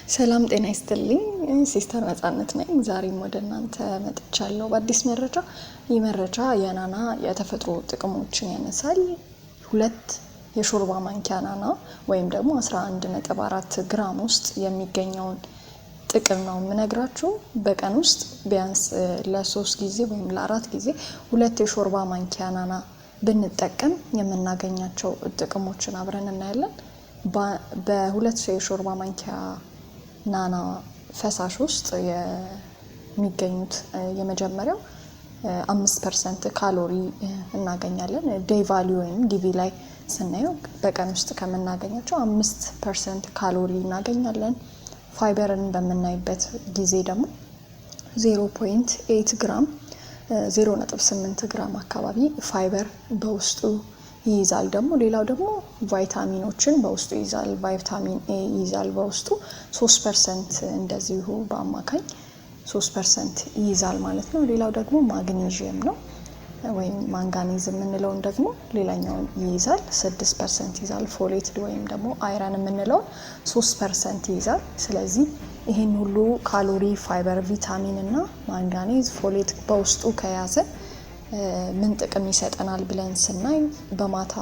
ሰላም ጤና ይስጥልኝ። ሲስተር ነጻነት ነኝ። ዛሬም ወደ እናንተ መጥቻለሁ በአዲስ መረጃ። ይህ መረጃ የናና የተፈጥሮ ጥቅሞችን ያነሳል። 2 የሾርባ ማንኪያ ናና ወይም ደግሞ 11.4 ግራም ውስጥ የሚገኘውን ጥቅም ነው የምነግራችሁ። በቀን ውስጥ ቢያንስ ለ3 ጊዜ ወይም ለ4 ጊዜ 2 የሾርባ ማንኪያ ናና ብንጠቀም የምናገኛቸው ጥቅሞችን አብረን እናያለን። በ2 የሾርባ ማንኪያ ናና ፈሳሽ ውስጥ የሚገኙት የመጀመሪያው 5% ካሎሪ እናገኛለን። ዴይ ቫልዩ ወይም ዲቪ ላይ ስናየው በቀን ውስጥ ከምናገኛቸው 5% ካሎሪ እናገኛለን። ፋይበርን በምናይበት ጊዜ ደግሞ 0.8 ግራም 0.8 ግራም አካባቢ ፋይበር በውስጡ ይይዛል። ሌላው ደግሞ ቫይታሚኖችን በውስጡ ይይዛል። ቫይታሚን ኤ ይይዛል በውስጡ 3% እንደዚሁ በአማካኝ 3% ይይዛል ማለት ነው። ሌላው ደግሞ ማግኔዥየም ነው ወይም ማንጋኒዝ የምንለውን ደግሞ ሌላኛውን ይይዛል 6% ይይዛል። ፎሌት ወይም ደግሞ አይረን የምንለውን 3% ይይዛል። ስለዚህ ይህን ሁሉ ካሎሪ፣ ፋይበር፣ ቪታሚን እና ማንጋኒዝ፣ ፎሌት በውስጡ ከያዘ ምን ጥቅም ይሰጠናል ብለን ስናይ በማታ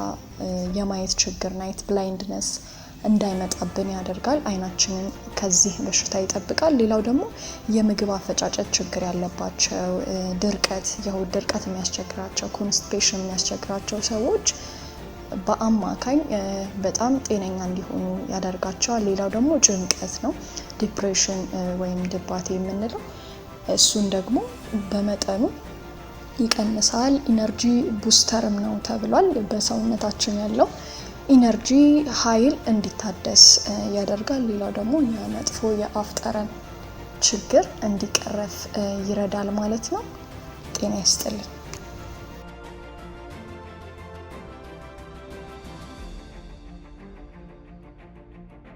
የማየት ችግር ናይት ብላይንድነስ እንዳይመጣብን ያደርጋል። አይናችንን ከዚህ በሽታ ይጠብቃል። ሌላው ደግሞ የምግብ አፈጫጨት ችግር ያለባቸው፣ ድርቀት፣ የሆድ ድርቀት የሚያስቸግራቸው፣ ኮንስቲፔሽን የሚያስቸግራቸው ሰዎች በአማካኝ በጣም ጤነኛ እንዲሆኑ ያደርጋቸዋል። ሌላው ደግሞ ጭንቀት ነው፣ ዲፕሬሽን ወይም ድባቴ የምንለው እሱን ደግሞ በመጠኑ ይቀንሳል። ኢነርጂ ቡስተርም ነው ተብሏል። በሰውነታችን ያለው ኢነርጂ ኃይል እንዲታደስ ያደርጋል። ሌላው ደግሞ የመጥፎ የአፍ ጠረን ችግር እንዲቀረፍ ይረዳል ማለት ነው። ጤና ይስጥልኝ።